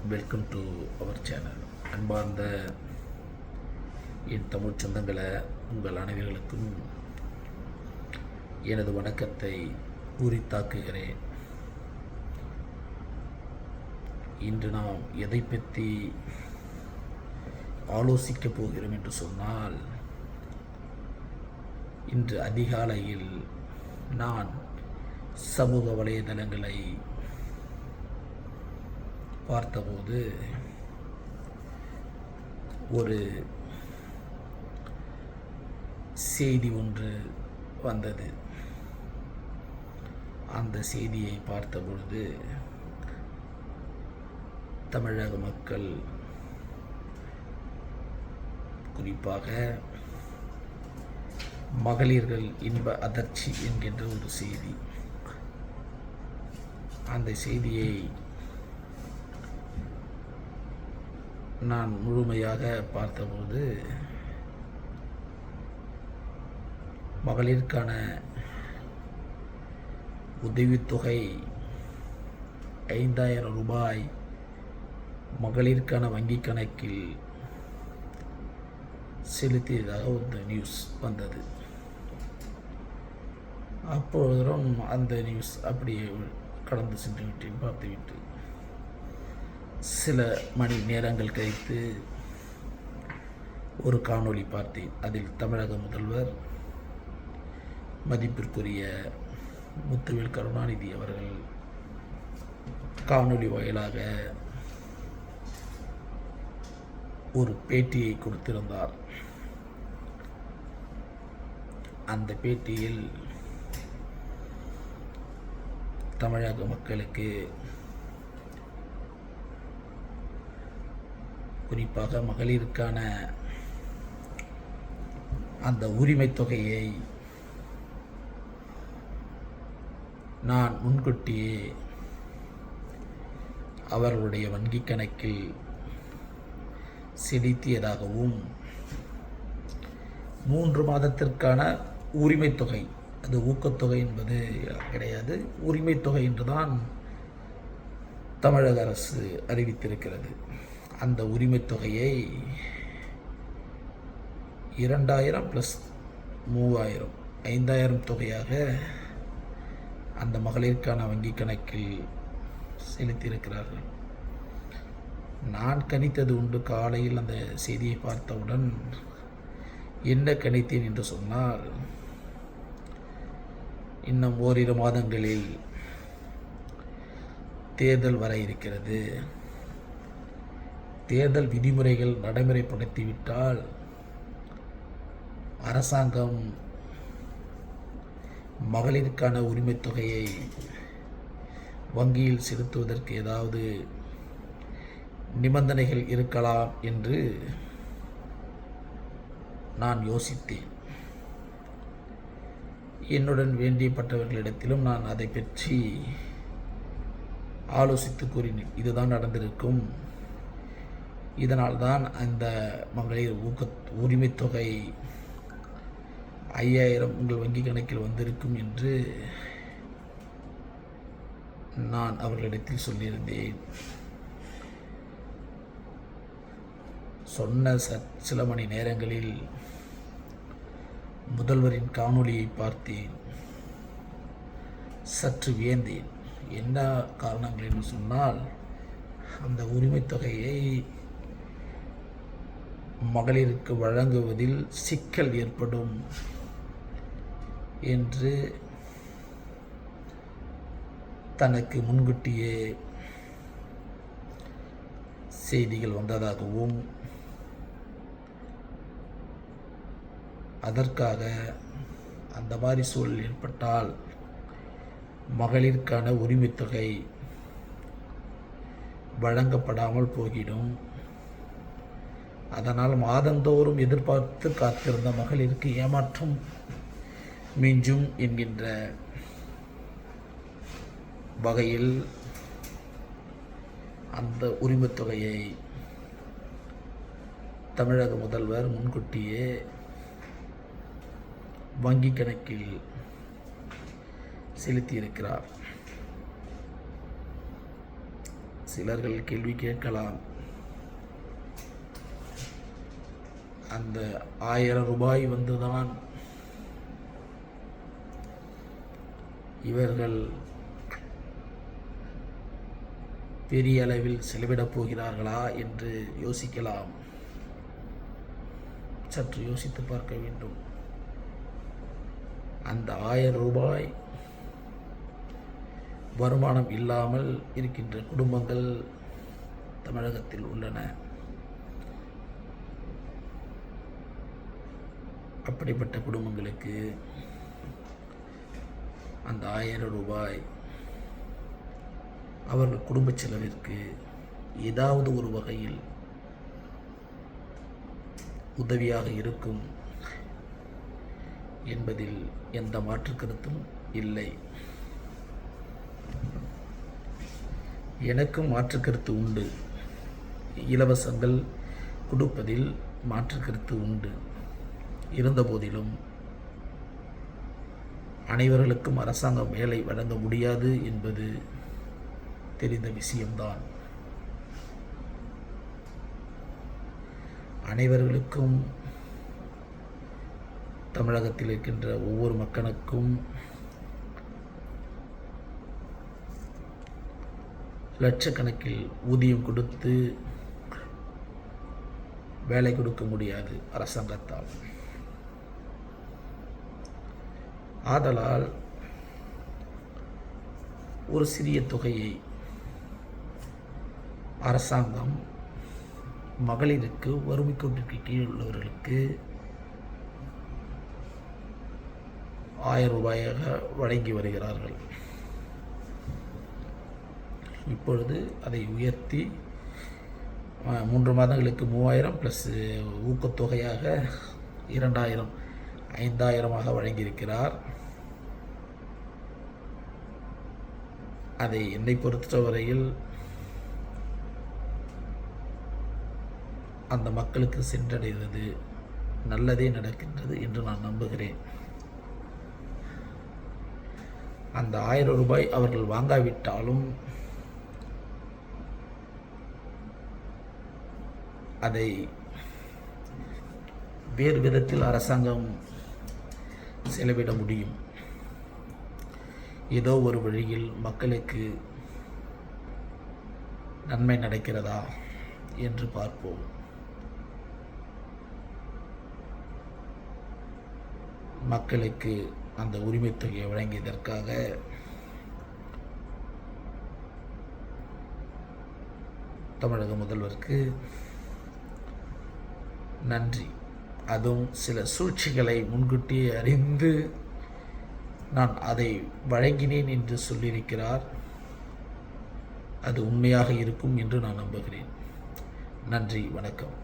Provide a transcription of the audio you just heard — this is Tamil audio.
Welcome to our channel. அன்பார்ந்த என் தமிழ் சொந்தங்களை, உங்கள் அனைவர்களுக்கும் எனது வணக்கத்தை உரித்தாக்குகிறேன். இன்று நாம் எதை பற்றி ஆலோசிக்கப் போகிறோம் என்று சொன்னால், இன்று அதிகாலையில் நான் சமூக வலைதளங்களை பார்த்தபோது ஒரு செய்தி ஒன்று வந்தது. அந்த செய்தியை பார்த்தபொழுது தமிழக மக்கள், குறிப்பாக மகளிர்கள் இன்ப அதிர்ச்சி என்கின்ற ஒரு செய்தி. அந்த செய்தியை நான் முழுமையாக பார்த்தபோது மகளிருக்கான உதவித்தொகை 5,000 ரூபாய் மகளிருக்கான வங்கிக் கணக்கில் செலுத்தியதாக ஒரு நியூஸ் வந்தது. அப்பொழுதும் அந்த நியூஸ் அப்படியே கடந்து சென்று விட்டேன், பார்த்துவிட்டு சில மணி நேரங்கள் கழித்து ஒரு காணொளி பார்த்தேன். அதில் தமிழக முதல்வர் மதிப்பிற்குரிய முத்துவேல் கருணாநிதி அவர்கள் காணொளி வாயிலாக ஒரு பேட்டியை கொடுத்திருந்தார். அந்த பேட்டியில் தமிழக மக்களுக்கு, குறிப்பாக மகளிருக்கான அந்த உரிமை தொகையை நான் முன்கூட்டியே அவர்களுடைய வங்கிக் கணக்கில் செலுத்தியதாகவும், 3 மாதத்திற்கான உரிமை தொகை, அது ஊக்கத்தொகை என்பது கிடையாது, உரிமை தொகை என்றுதான் தமிழக அரசு அறிவித்திருக்கிறது. அந்த உரிமை தொகையை 2,000 + 3,000 5,000 தொகையாக அந்த மகளிருக்கான வங்கி கணக்கில் செலுத்தியிருக்கிறார்கள். நான் கணித்தது உண்டு. காலையில் அந்த செய்தியை பார்த்தவுடன் என்ன கணித்தேன் என்று சொன்னால், இன்னும் ஓரிரு மாதங்களில் தேர்தல் வர இருக்கிறது. தேர்தல் விதிமுறைகள் நடைமுறைப்படுத்திவிட்டால் அரசாங்கம் மகளிருக்கான உரிமை தொகையை வங்கியில் செலுத்துவதற்கு ஏதாவது நிபந்தனைகள் இருக்கலாம் என்று நான் யோசித்தேன். என்னுடன் வேண்டியப்பட்டவர்களிடத்திலும் நான் அதை பற்றி ஆலோசித்து கூறினேன். இதுதான் நடந்திருக்கும், இதனால்தான் அந்த மகளிர் உரிமை தொகை 5,000 உங்கள் வங்கி கணக்கில் வந்திருக்கும் என்று நான் அவர்களிடத்தில் சொல்லியிருந்தேன். சொன்ன சில மணி நேரங்களில் முதல்வரின் காணொளியை பார்த்தேன். சற்று வியந்தேன். என்ன காரணங்கள் என்று சொன்னால், அந்த உரிமை தொகையை மகளிருக்கு வழங்குவதில் சிக்கல் ஏற்படும் என்று தனக்கு முன்கூட்டியே செய்திகள் வந்ததாகவும், அதற்காக அந்த மாதிரி சூழல் ஏற்பட்டால் மகளிருக்கான உரிமை தொகை வழங்கப்படாமல் போகிடும். அதனால் மாதந்தோறும் எதிர்பார்த்து காத்திருந்த மகளிருக்கு ஏமாற்றம் மிஞ்சும் என்கின்ற வகையில் அந்த உரிமை தொகையை தமிழக முதல்வர் முன்கூட்டியே வங்கி கணக்கில் செலுத்தியிருக்கிறார். சிலர்கள் கேள்வி கேட்கலாம், அந்த 1000 ரூபாய் வந்துதான் இவர்கள் பெரிய அளவில் செலவிடப் போகிறார்களா என்று யோசிக்கலாம். சற்று யோசித்து பார்க்க வேண்டும். அந்த 1000 ரூபாய் வருமானம் இல்லாமல் இருக்கின்ற குடும்பங்கள் தமிழகத்தில் உள்ளன. அப்படிப்பட்ட குடும்பங்களுக்கு அந்த 1000 ரூபாய் அவர்கள் குடும்ப செலவிற்கு ஏதாவது ஒரு வகையில் உதவியாக இருக்கும் என்பதில் எந்த மாற்று கருத்தும் இல்லை. எனக்கும் மாற்று கருத்து உண்டு. இலவசங்கள் கொடுப்பதில் மாற்று கருத்து உண்டு. இருந்தபோதிலும் அனைவர்களுக்கும் அரசாங்கம் வேலை வழங்க முடியாது என்பது தெரிந்த விஷயம்தான். அனைவர்களுக்கும், தமிழகத்தில் இருக்கின்ற ஒவ்வொரு மக்களுக்கும் லட்சக்கணக்கில் ஊதியம் கொடுத்து வேலை கொடுக்க முடியாது அரசாங்கத்தால். ஆதலால் ஒரு சிறிய தொகையை அரசாங்கம் மகளிருக்கு, வறுமை கோட்டிற்கு கீழ் உள்ளவர்களுக்கு 1000 ரூபாயாக வழங்கி வருகிறார்கள். இப்பொழுது அதை உயர்த்தி 3 மாதங்களுக்கு 3000 ப்ளஸ் ஊக்கத்தொகையாக 2000, 5000 வழங்கியிருக்கிறார். அதை என்னை பொறுத்தவரையில் அந்த மக்களுக்கு சென்றடைகிறது, நல்லதே நடக்கின்றது என்று நான் நம்புகிறேன். அந்த 1000 ரூபாய் அவர்கள் வாங்காவிட்டாலும் அதை வேறு விதத்தில் அரசாங்கம் செலவிட முடியும். ஏதோ ஒரு வழியில் மக்களுக்கு நன்மை நடக்கிறதா என்று பார்ப்போம். மக்களுக்கு அந்த உரிமைத் தொகையை வழங்கியதற்காக தமிழக முதல்வருக்கு நன்றி. அதுவும் சில சூழ்ச்சிகளை முன்கூட்டியே அறிந்து நான் அதை வழங்கினேன் என்று சொல்லியிருக்கிறார். அது உண்மையாக இருக்கும் என்று நான் நம்புகிறேன். நன்றி, வணக்கம்.